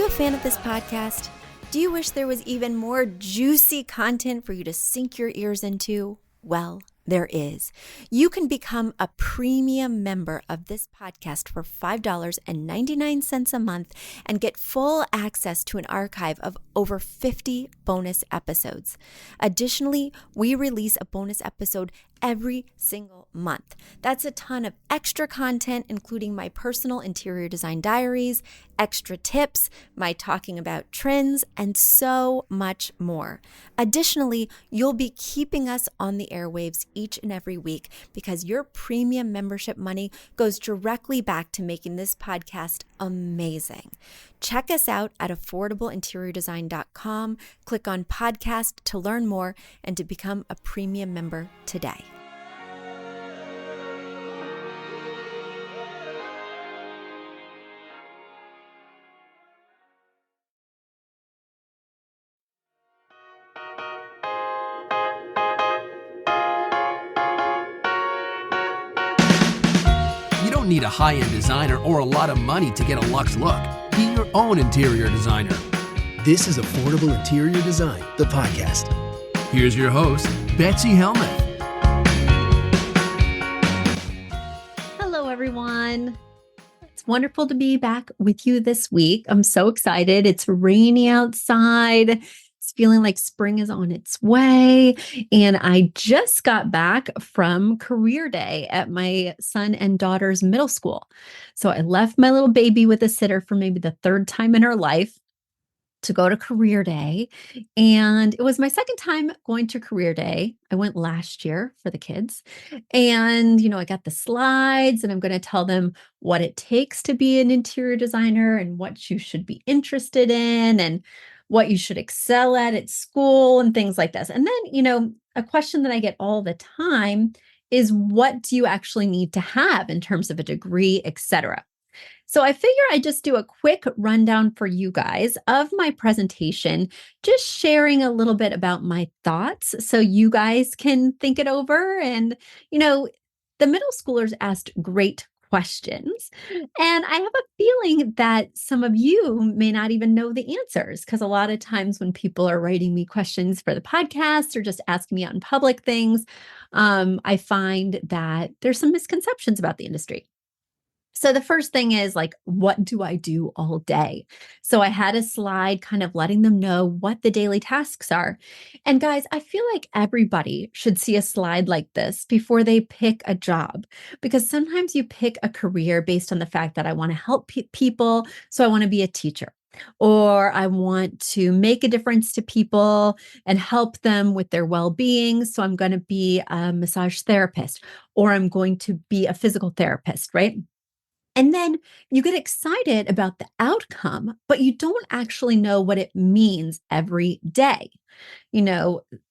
you a fan of this podcast? Do you wish there was even more juicy content for you to sink your ears into? Well, there is. You can become a premium member of this podcast for $5.99 a month and get full access to an archive of over 50 bonus episodes. Additionally, we release a bonus episode every single month. That's a ton of extra content, including my personal interior design diaries, extra tips, my talking about trends, and so much more. Additionally, you'll be keeping us on the airwaves each and every week because your premium membership money goes directly back to making this podcast amazing. Check us out at affordableinteriordesign.com. Click on podcast to learn more and to become a premium member today. You don't need a high-end designer or a lot of money to get a luxe look. Be your own interior designer. This is Affordable Interior Design, the podcast. Here's your host, Betsy Helmuth. Hello, everyone. It's wonderful to be back with you this week. I'm so excited. It's rainy outside. It's feeling like spring is on its way. And I just got back from career day at my son and daughter's middle school. So I left my little baby with a sitter for maybe the third time in her life to go to career day. And it was my second time going to career day. I went last year for the kids. And, I got the slides and I'm going to tell them what it takes to be an interior designer and what you should be interested in and what you should excel at school and things like this. And then, a question that I get all the time is, what do you actually need to have in terms of a degree, etc.? So I figure I just do a quick rundown for you guys of my presentation, just sharing a little bit about my thoughts so you guys can think it over. And, the middle schoolers asked great questions. And I have a feeling that some of you may not even know the answers, because a lot of times when people are writing me questions for the podcast or just asking me out in public things, I find that there's some misconceptions about the industry. So the first thing is, what do I do all day? So I had a slide kind of letting them know what the daily tasks are. And guys, I feel like everybody should see a slide like this before they pick a job, because sometimes you pick a career based on the fact that I want to help people. So I want to be a teacher, or I want to make a difference to people and help them with their well-being. So I'm going to be a massage therapist, or I'm going to be a physical therapist, right? And then you get excited about the outcome, but you don't actually know what it means every day.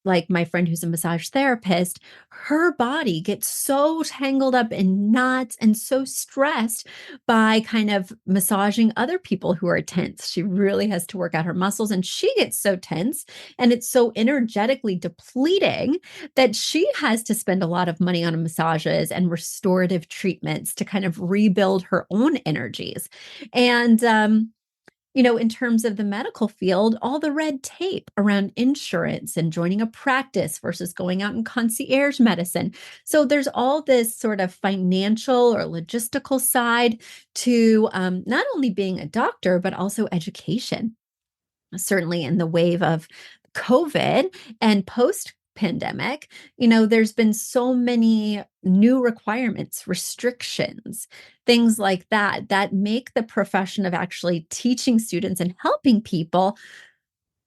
Like my friend who's a massage therapist, her body gets so tangled up in knots and so stressed by kind of massaging other people who are tense. She really has to work out her muscles, and she gets so tense and it's so energetically depleting that she has to spend a lot of money on massages and restorative treatments to kind of rebuild her own energies. And, in terms of the medical field, all the red tape around insurance and joining a practice versus going out in concierge medicine. So there's all this sort of financial or logistical side to not only being a doctor, but also education. Certainly in the wave of COVID and post pandemic, there's been so many new requirements, restrictions, things like that make the profession of actually teaching students and helping people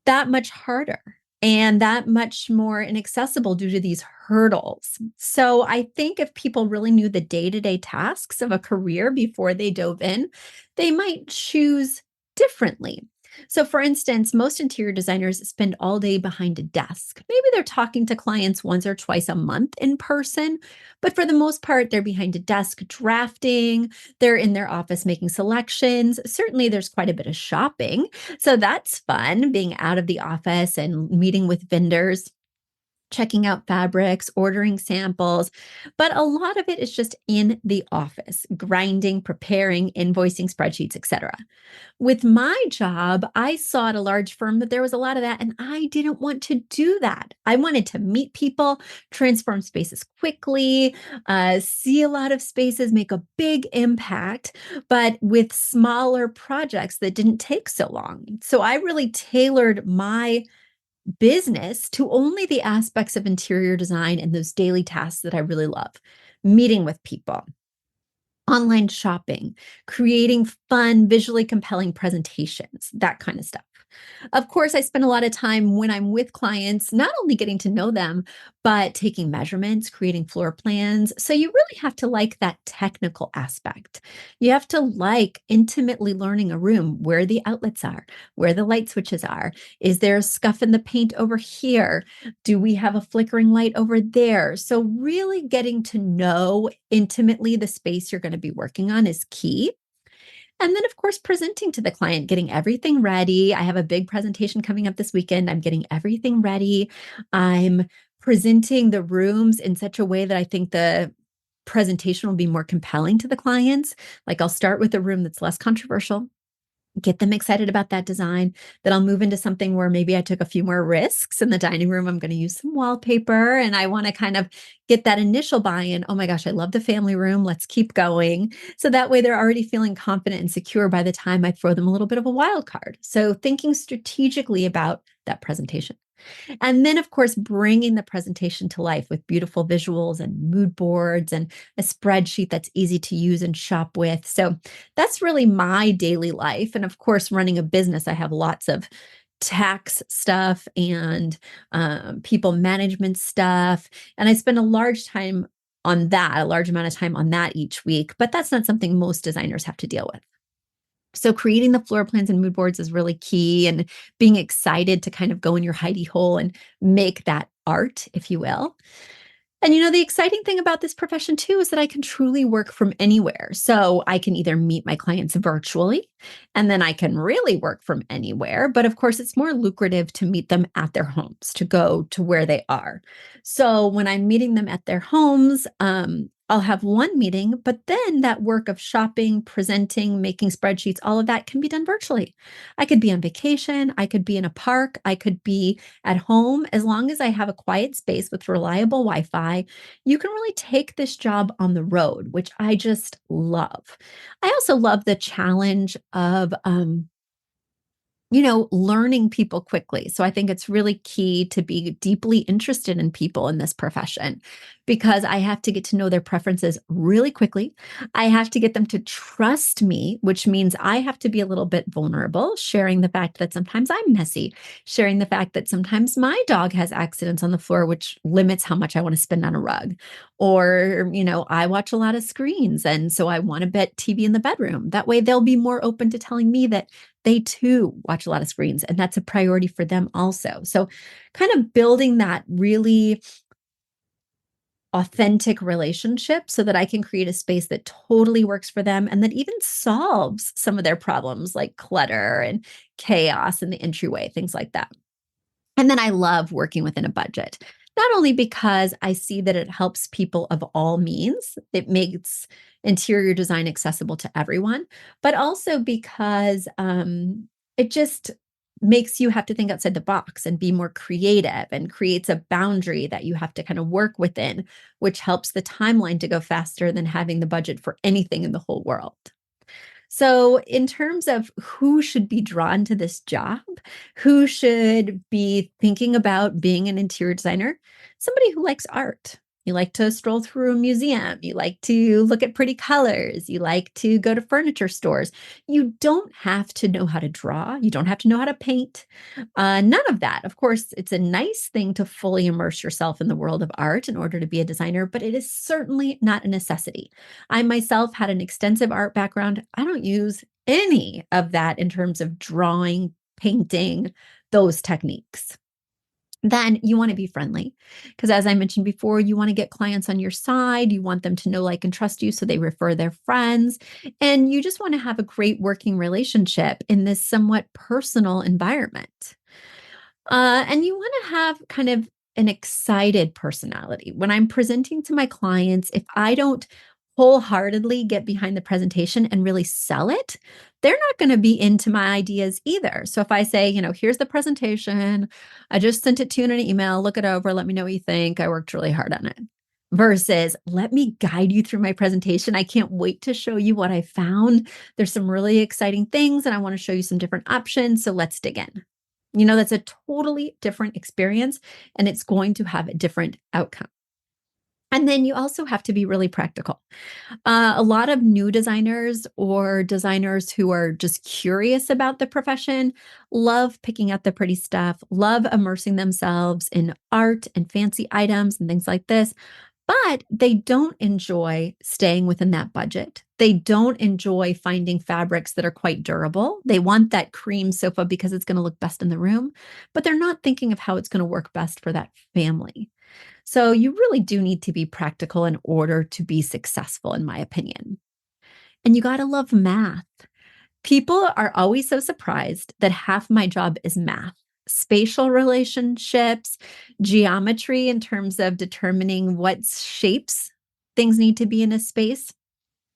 that much harder and that much more inaccessible due to these hurdles. So I think if people really knew the day-to-day tasks of a career before they dove in, they might choose differently. So for instance, most interior designers spend all day behind a desk. Maybe they're talking to clients once or twice a month in person, but for the most part, they're behind a desk drafting, they're in their office making selections. Certainly there's quite a bit of shopping. So that's fun, being out of the office and meeting with vendors. checking out fabrics, ordering samples, but a lot of it is just in the office, grinding, preparing, invoicing spreadsheets, etc. With my job, I saw at a large firm that there was a lot of that, and I didn't want to do that. I wanted to meet people, transform spaces quickly, see a lot of spaces, make a big impact, but with smaller projects that didn't take so long. So I really tailored my business to only the aspects of interior design and those daily tasks that I really love. Meeting with people, online shopping, creating fun, visually compelling presentations, that kind of stuff. Of course, I spend a lot of time when I'm with clients, not only getting to know them, but taking measurements, creating floor plans. So you really have to like that technical aspect. You have to like intimately learning a room, where the outlets are, where the light switches are. Is there a scuff in the paint over here? Do we have a flickering light over there? So really getting to know intimately the space you're going to be working on is key. And then, of course, presenting to the client, getting everything ready. I have a big presentation coming up this weekend. I'm getting everything ready. I'm presenting the rooms in such a way that I think the presentation will be more compelling to the clients. Like I'll start with a room that's less controversial, get them excited about that design. Then I'll move into something where maybe I took a few more risks in the dining room. I'm going to use some wallpaper and I want to kind of get that initial buy-in. Oh my gosh, I love the family room. Let's keep going. So that way they're already feeling confident and secure by the time I throw them a little bit of a wild card. So thinking strategically about that presentation. And then, of course, bringing the presentation to life with beautiful visuals and mood boards and a spreadsheet that's easy to use and shop with. So that's really my daily life. And of course, running a business, I have lots of tax stuff and people management stuff. And I spend a large amount of time on that each week. But that's not something most designers have to deal with. So creating the floor plans and mood boards is really key, and being excited to kind of go in your hidey hole and make that art, if you will. And the exciting thing about this profession too is that I can truly work from anywhere. So I can either meet my clients virtually, and then I can really work from anywhere. But of course, it's more lucrative to meet them at their homes, to go to where they are. So when I'm meeting them at their homes, I'll have one meeting, but then that work of shopping, presenting, making spreadsheets, all of that can be done virtually. I could be on vacation. I could be in a park. I could be at home. As long as I have a quiet space with reliable Wi-Fi, you can really take this job on the road, which I just love. I also love the challenge of, learning people quickly. So I think it's really key to be deeply interested in people in this profession, because I have to get to know their preferences really quickly. I have to get them to trust me, which means I have to be a little bit vulnerable, sharing the fact that sometimes I'm messy, sharing the fact that sometimes my dog has accidents on the floor, which limits how much I want to spend on a rug. Or, I watch a lot of screens. And so I want to bet TV in the bedroom. That way they'll be more open to telling me that they too watch a lot of screens, and that's a priority for them also. So kind of building that really authentic relationship so that I can create a space that totally works for them and that even solves some of their problems like clutter and chaos in the entryway, things like that. And then I love working within a budget, not only because I see that it helps people of all means, it makes interior design accessible to everyone, but also because it just makes you have to think outside the box and be more creative, and creates a boundary that you have to kind of work within, which helps the timeline to go faster than having the budget for anything in the whole world. So, in terms of who should be drawn to this job, who should be thinking about being an interior designer, somebody who likes art. You like to stroll through a museum. You like to look at pretty colors. You like to go to furniture stores. You don't have to know how to draw. You don't have to know how to paint. None of that. Of course, it's a nice thing to fully immerse yourself in the world of art in order to be a designer, but it is certainly not a necessity. I myself had an extensive art background. I don't use any of that in terms of drawing, painting, those techniques. Then you want to be friendly, because as I mentioned before, you want to get clients on your side. You want them to know, like, and trust you so they refer their friends. And you just want to have a great working relationship in this somewhat personal environment. And you want to have kind of an excited personality. When I'm presenting to my clients, if I don't wholeheartedly get behind the presentation and really sell it, they're not going to be into my ideas either. So if I say, here's the presentation, I just sent it to you in an email, look it over, let me know what you think. I worked really hard on it. Versus, let me guide you through my presentation. I can't wait to show you what I found. There's some really exciting things, and I want to show you some different options. So let's dig in. That's a totally different experience, and it's going to have a different outcome. And then you also have to be really practical. A lot of new designers or designers who are just curious about the profession love picking out the pretty stuff, love immersing themselves in art and fancy items and things like this. But they don't enjoy staying within that budget. They don't enjoy finding fabrics that are quite durable. They want that cream sofa because it's going to look best in the room, but they're not thinking of how it's going to work best for that family. So you really do need to be practical in order to be successful, in my opinion. And you got to love math. People are always so surprised that half my job is math, spatial relationships, geometry in terms of determining what shapes things need to be in a space,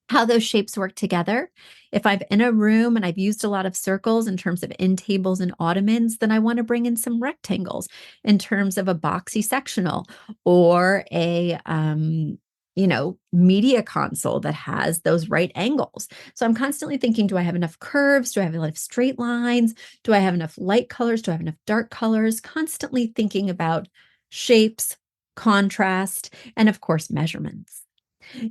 how those shapes work together. If I'm in a room and I've used a lot of circles in terms of end tables and ottomans, then I want to bring in some rectangles in terms of a boxy sectional or a media console that has those right angles. So I'm constantly thinking, do I have enough curves? Do I have enough straight lines? Do I have enough light colors? Do I have enough dark colors? Constantly thinking about shapes, contrast, and of course, measurements.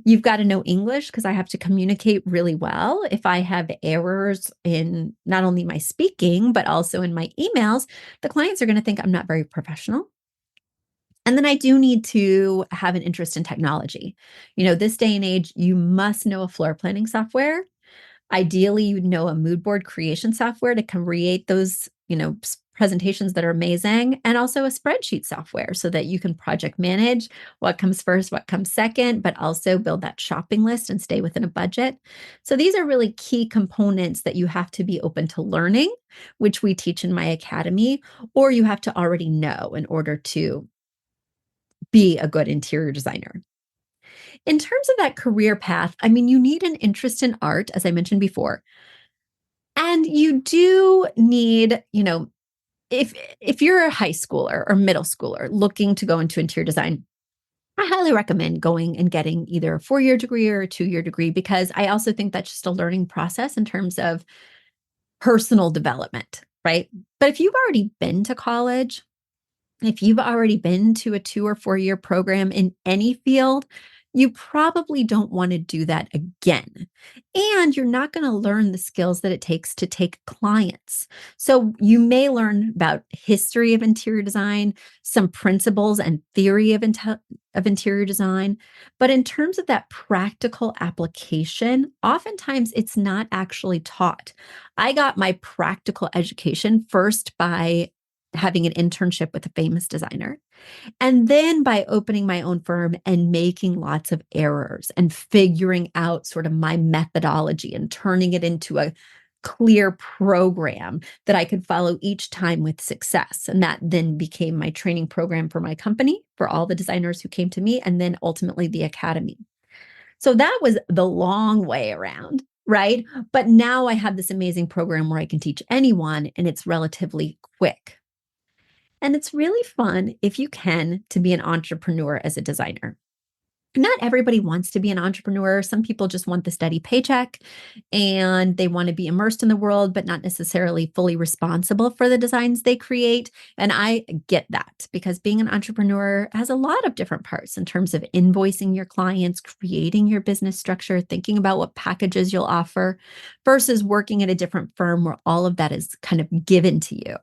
You've got to know English because I have to communicate really well. If I have errors in not only my speaking, but also in my emails, the clients are going to think I'm not very professional. And then I do need to have an interest in technology. This day and age, you must know a floor planning software. Ideally, you know a mood board creation software to create those, presentations that are amazing, and also a spreadsheet software so that you can project manage what comes first, what comes second, but also build that shopping list and stay within a budget. So these are really key components that you have to be open to learning, which we teach in my academy, or you have to already know in order to be a good interior designer. In terms of that career path, you need an interest in art, as I mentioned before. And you do need, if you're a high schooler or middle schooler looking to go into interior design, I highly recommend going and getting either a 4-year degree or a 2-year degree, because I also think that's just a learning process in terms of personal development, right? But if you've already been to college, if you've already been to a 2 or 4-year program in any field, you probably don't want to do that again. And you're not going to learn the skills that it takes to take clients. So you may learn about history of interior design, some principles and theory of interior design. But in terms of that practical application, oftentimes it's not actually taught. I got my practical education first by having an internship with a famous designer. And then by opening my own firm and making lots of errors and figuring out sort of my methodology and turning it into a clear program that I could follow each time with success. And that then became my training program for my company, for all the designers who came to me, and then ultimately the academy. So that was the long way around, right? But now I have this amazing program where I can teach anyone, and it's relatively quick. And it's really fun, if you can, to be an entrepreneur as a designer. Not everybody wants to be an entrepreneur. Some people just want the steady paycheck and they want to be immersed in the world, but not necessarily fully responsible for the designs they create. And I get that, because being an entrepreneur has a lot of different parts in terms of invoicing your clients, creating your business structure, thinking about what packages you'll offer, versus working at a different firm where all of that is kind of given to you.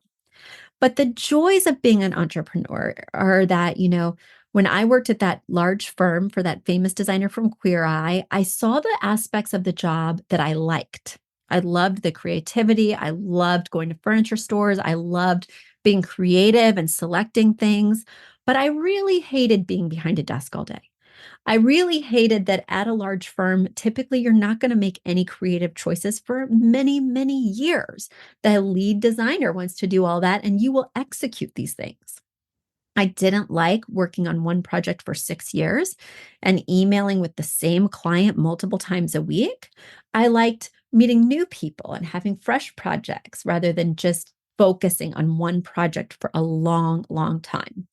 But the joys of being an entrepreneur are that, when I worked at that large firm for that famous designer from Queer Eye, I saw the aspects of the job that I liked. I loved the creativity. I loved going to furniture stores. I loved being creative and selecting things. But I really hated being behind a desk all day. I really hated that at a large firm, typically you're not going to make any creative choices for many, many years. The lead designer wants to do all that, and you will execute these things. I didn't like working on one project for 6 years and emailing with the same client multiple times a week. I liked meeting new people and having fresh projects rather than just focusing on one project for a long, long time.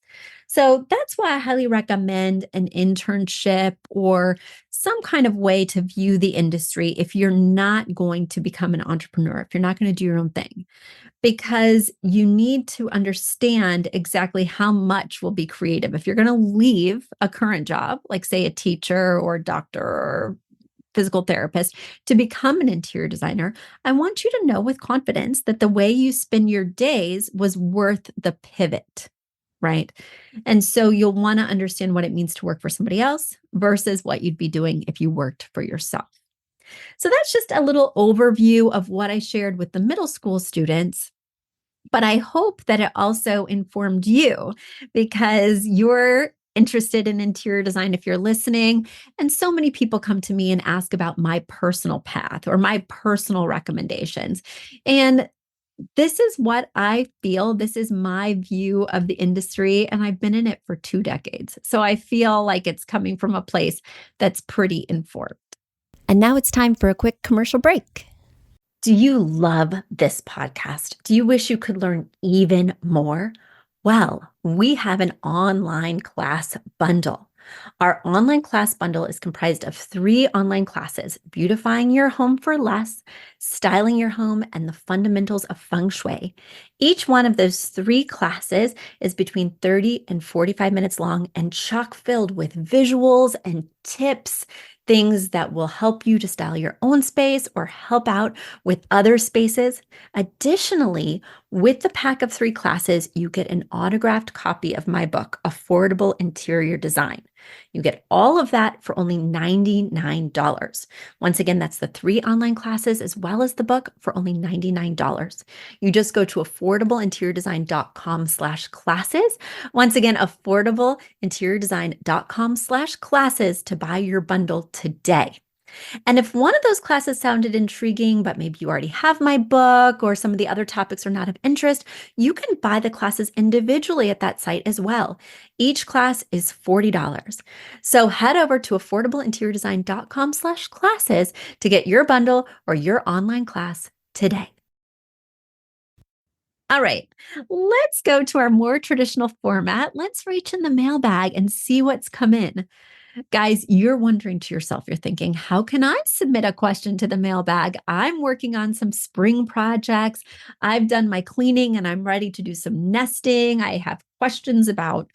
So that's why I highly recommend an internship or some kind of way to view the industry if you're not going to become an entrepreneur, if you're not going to do your own thing, because you need to understand exactly how much will be creative. If you're going to leave a current job, like say a teacher or a doctor or physical therapist, to become an interior designer, I want you to know with confidence that the way you spend your days was worth the pivot, right? And so you'll want to understand what it means to work for somebody else versus what you'd be doing if you worked for yourself. So that's just a little overview of what I shared with the middle school students. But I hope that it also informed you because you're interested in interior design if you're listening. And so many people come to me and ask about my personal path or my personal recommendations. And this is what I feel. This is my view of the industry. And I've been in it for 2 decades. So I feel like it's coming from a place that's pretty informed. And now it's time for a quick commercial break. Do you love this podcast? Do you wish you could learn even more? Well, we have an online class bundle. Our online class bundle is comprised of 3 online classes: beautifying your home for less, styling your home, and the fundamentals of feng shui. Each one of those 3 classes is between 30 and 45 minutes long and chock filled with visuals and tips, things that will help you to style your own space or help out with other spaces. Additionally, with the pack of 3 classes, you get an autographed copy of my book, Affordable Interior Design. You get all of that for only $99. Once again, that's the 3 online classes as well as the book for only $99. You just go to affordableinteriordesign.com/classes. Once again, affordableinteriordesign.com/classes to buy your bundle today. And if one of those classes sounded intriguing, but maybe you already have my book or some of the other topics are not of interest, you can buy the classes individually at that site as well. Each class is $40. So head over to affordableinteriordesign.com/classes to get your bundle or your online class today. All right, let's go to our more traditional format. Let's reach in the mailbag and see what's come in. Guys, you're wondering to yourself, you're thinking, how can I submit a question to the mailbag? I'm working on some spring projects. I've done my cleaning and I'm ready to do some nesting. I have questions about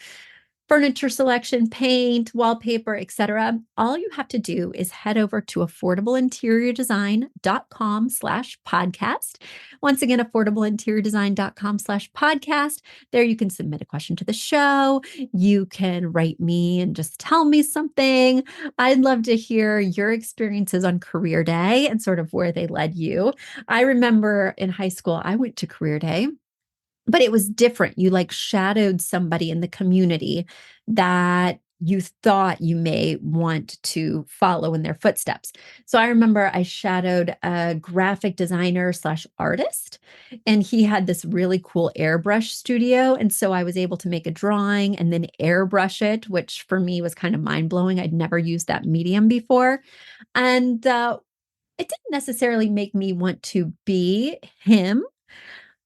furniture selection, paint, wallpaper, etc. All you have to do is head over to affordableinteriordesign.com/podcast. Once again, affordableinteriordesign.com/podcast. There you can submit a question to the show. You can write me and just tell me something. I'd love to hear your experiences on career day and sort of where they led you. I remember in high school, I went to career day, but it was different. You like shadowed somebody in the community that you thought you may want to follow in their footsteps. So I remember I shadowed a graphic designer slash artist, and he had this really cool airbrush studio. And so I was able to make a drawing and then airbrush it, which for me was kind of mind blowing. I'd never used that medium before. And it didn't necessarily make me want to be him,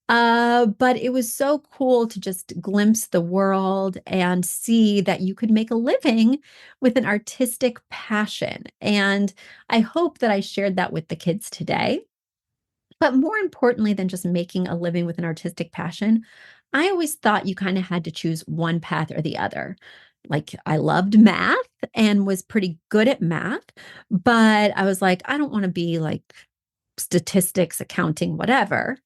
but it was so cool to just glimpse the world and see that you could make a living with an artistic passion. And I hope that I shared that with the kids today. But more importantly than just making a living with an artistic passion, I always thought you kind of had to choose one path or the other. Like I loved math and was pretty good at math, but I was like, I don't want to be like statistics, accounting, whatever.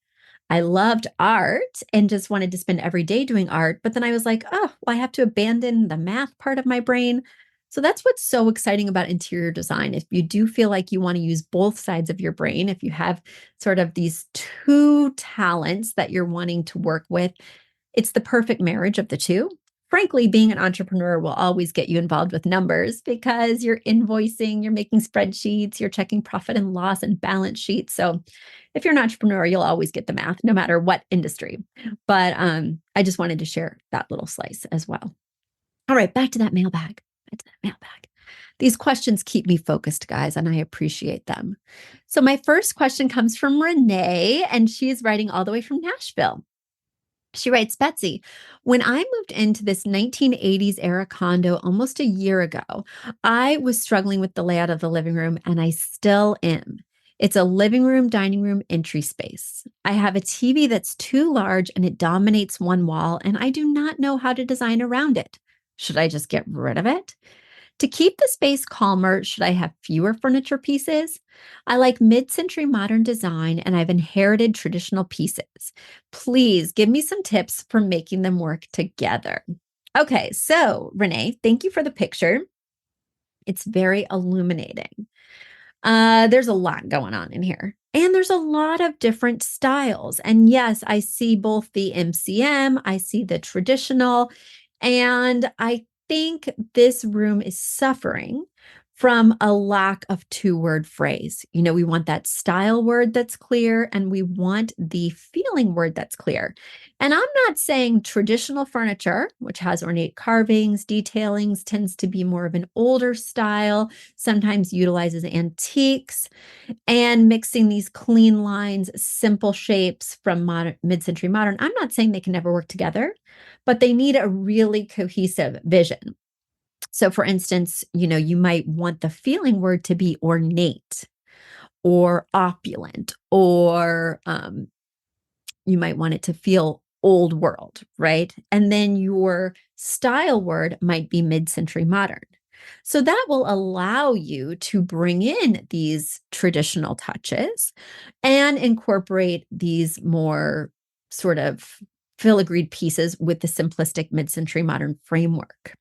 I loved art and just wanted to spend every day doing art. But then I was like, oh, well, I have to abandon the math part of my brain. So that's what's so exciting about interior design. If you do feel like you want to use both sides of your brain, if you have sort of these 2 talents that you're wanting to work with, it's the perfect marriage of the 2. frankly, being an entrepreneur will always get you involved with numbers because you're invoicing, you're making spreadsheets, you're checking profit and loss and balance sheets. So if you're an entrepreneur, you'll always get the math, no matter what industry. But I just wanted to share that little slice as well. All right, back to that mailbag. Back to that mailbag. These questions keep me focused, guys, and I appreciate them. So my first question comes from Renee, and she is writing all the way from Nashville. She writes, Betsy, when I moved into this 1980s era condo almost a year ago, I was struggling with the layout of the living room, and I still am. It's a living room, dining room, entry space. I have a TV that's too large and it dominates one wall, and I do not know how to design around it. Should I just get rid of it? To keep the space calmer, should I have fewer furniture pieces? I like mid-century modern design and I've inherited traditional pieces. Please give me some tips for making them work together. Okay, so Renee, thank you for the picture. It's very illuminating. There's a lot going on in here. And there's a lot of different styles. And yes, I see both the MCM, I see the traditional, and I think this room is suffering from a lack of two-word phrase. We want that style word that's clear, and we want the feeling word that's clear. And I'm not saying traditional furniture, which has ornate carvings, detailings, tends to be more of an older style, sometimes utilizes antiques, and mixing these clean lines, simple shapes from mid-century modern. I'm not saying they can never work together, but they need a really cohesive vision. So for instance, you might want the feeling word to be ornate or opulent, or you might want it to feel old world, right? And then your style word might be mid-century modern. So that will allow you to bring in these traditional touches and incorporate these more sort of filigreed pieces with the simplistic mid-century modern framework.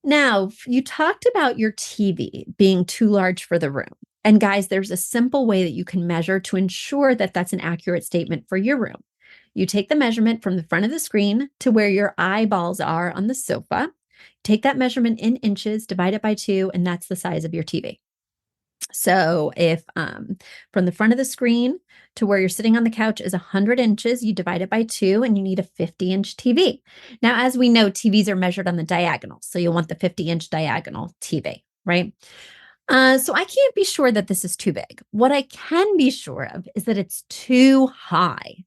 Now, you talked about your TV being too large for the room. And guys, there's a simple way that you can measure to ensure that that's an accurate statement for your room. You take the measurement from the front of the screen to where your eyeballs are on the sofa. Take that measurement in inches, divide it by 2, and that's the size of your TV. So if from the front of the screen to where you're sitting on the couch is 100 inches, you divide it by 2 and you need a 50-inch TV. Now, as we know, TVs are measured on the diagonal. So you'll want the 50-inch diagonal TV, right? So I can't be sure that this is too big. What I can be sure of is that it's too high.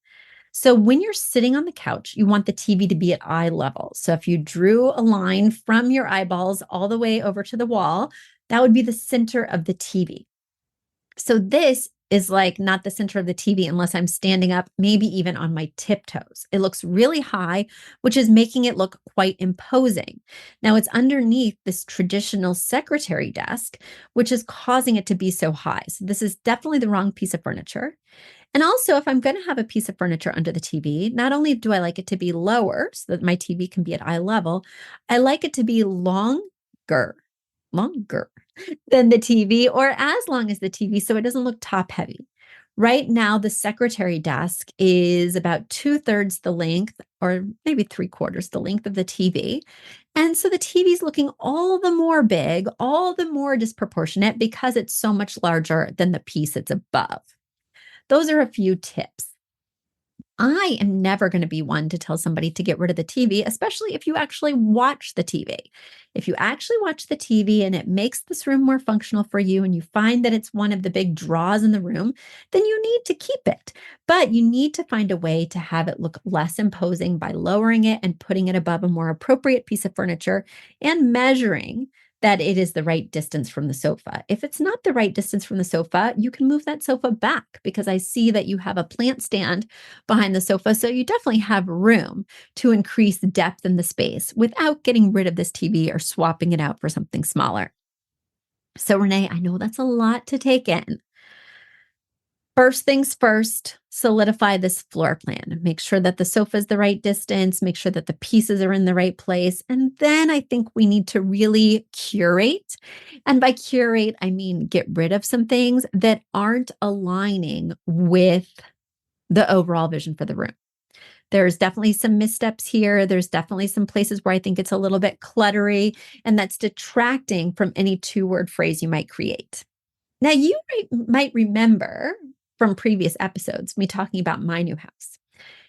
So when you're sitting on the couch, you want the TV to be at eye level. So if you drew a line from your eyeballs all the way over to the wall, that would be the center of the TV. So this is like not the center of the TV unless I'm standing up, maybe even on my tiptoes. It looks really high, which is making it look quite imposing. Now it's underneath this traditional secretary desk, which is causing it to be so high. So this is definitely the wrong piece of furniture. And also, if I'm going to have a piece of furniture under the TV, not only do I like it to be lower so that my TV can be at eye level, I like it to be longer than the TV, or as long as the TV so it doesn't look top heavy. Right now, the secretary desk is about 2/3 the length, or maybe 3/4 the length of the TV. And so the TV is looking all the more big, all the more disproportionate because it's so much larger than the piece it's above. Those are a few tips. I am never going to be one to tell somebody to get rid of the TV, especially if you actually watch the TV. If you actually watch the TV and it makes this room more functional for you and you find that it's one of the big draws in the room, then you need to keep it. But you need to find a way to have it look less imposing by lowering it and putting it above a more appropriate piece of furniture and measuring that it is the right distance from the sofa. If it's not the right distance from the sofa, you can move that sofa back because I see that you have a plant stand behind the sofa. So you definitely have room to increase depth in the space without getting rid of this TV or swapping it out for something smaller. So Renee, I know that's a lot to take in. First things first, solidify this floor plan. Make sure that the sofa is the right distance, make sure that the pieces are in the right place. And then I think we need to really curate. And by curate, I mean get rid of some things that aren't aligning with the overall vision for the room. There's definitely some missteps here. There's definitely some places where I think it's a little bit cluttery, and that's detracting from any two-word phrase you might create. Now, you might remember from previous episodes me talking about my new house.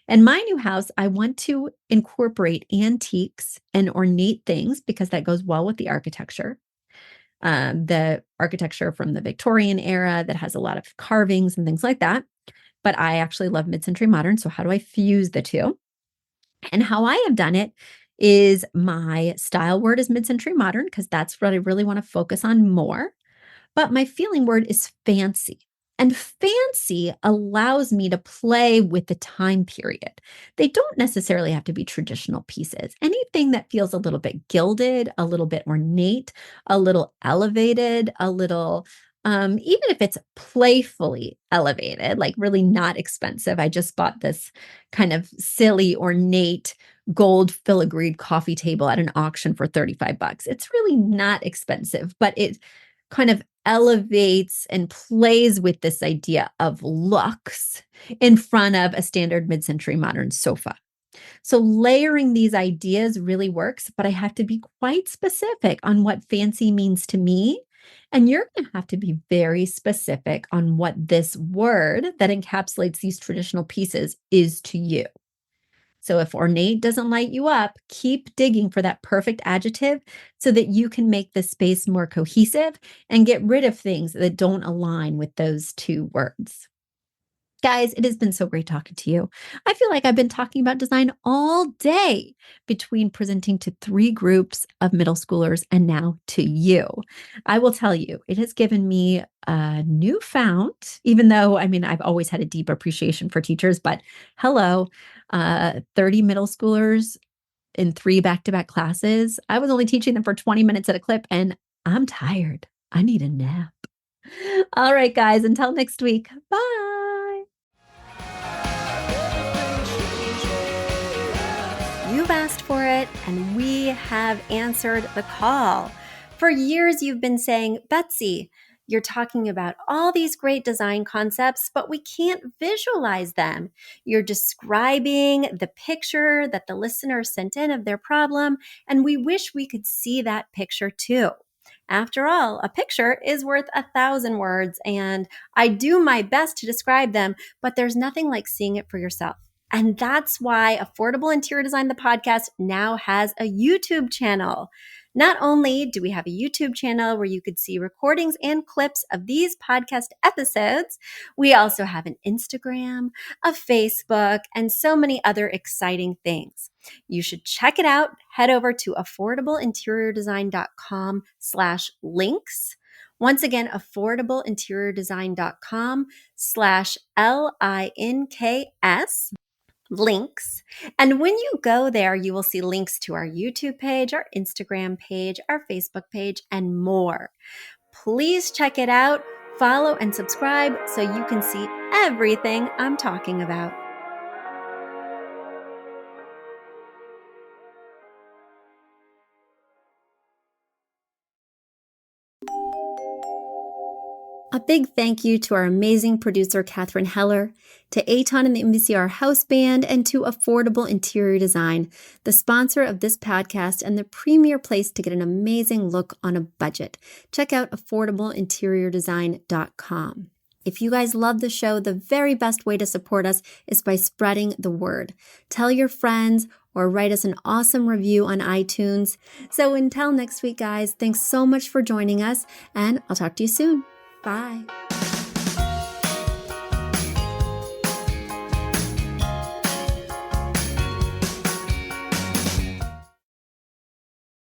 In my new house, I want to incorporate antiques and ornate things because that goes well with the architecture. The architecture from the Victorian era that has a lot of carvings and things like that. But I actually love mid-century modern. So how do I fuse the two? And how I have done it is my style word is mid-century modern because that's what I really want to focus on more. But my feeling word is fancy. And fancy allows me to play with the time period. They don't necessarily have to be traditional pieces. Anything that feels a little bit gilded, a little bit ornate, a little elevated, a little, even if it's playfully elevated, like really not expensive. I just bought this kind of silly, ornate gold filigreed coffee table at an auction for $35. It's really not expensive, but it kind of elevates and plays with this idea of looks in front of a standard mid-century modern sofa. So layering these ideas really works, but I have to be quite specific on what fancy means to me. And you're going to have to be very specific on what this word that encapsulates these traditional pieces is to you. So if ornate doesn't light you up, keep digging for that perfect adjective so that you can make the space more cohesive and get rid of things that don't align with those two words. Guys, it has been so great talking to you. I feel like I've been talking about design all day between presenting to 3 groups of middle schoolers and now to you. I will tell you, it has given me a newfound, even though, I mean, I've always had a deep appreciation for teachers, but hello, 30 middle schoolers in 3 back-to-back classes. I was only teaching them for 20 minutes at a clip, and I'm tired. I need a nap. All right, guys, until next week. Bye. You've asked for it, and we have answered the call. For years, you've been saying, Betsy, you're talking about all these great design concepts, but we can't visualize them. You're describing the picture that the listener sent in of their problem, and we wish we could see that picture too. After all, a picture is worth 1,000 words, and I do my best to describe them, but there's nothing like seeing it for yourself. And that's why Affordable Interior Design, the podcast, now has a YouTube channel. Not only do we have a YouTube channel where you could see recordings and clips of these podcast episodes, we also have an Instagram, a Facebook, and so many other exciting things. You should check it out. Head over to affordableinteriordesign.com/links. Once again, affordableinteriordesign.com/LINKS. links. And when you go there, you will see links to our YouTube page, our Instagram page, our Facebook page, and more. Please check it out, follow and subscribe so you can see everything I'm talking about. A big thank you to our amazing producer, Catherine Heller, to Aton and the MBCR House Band, and to Affordable Interior Design, the sponsor of this podcast and the premier place to get an amazing look on a budget. Check out affordableinteriordesign.com. If you guys love the show, the very best way to support us is by spreading the word. Tell your friends or write us an awesome review on iTunes. So until next week, guys, thanks so much for joining us, and I'll talk to you soon. Bye.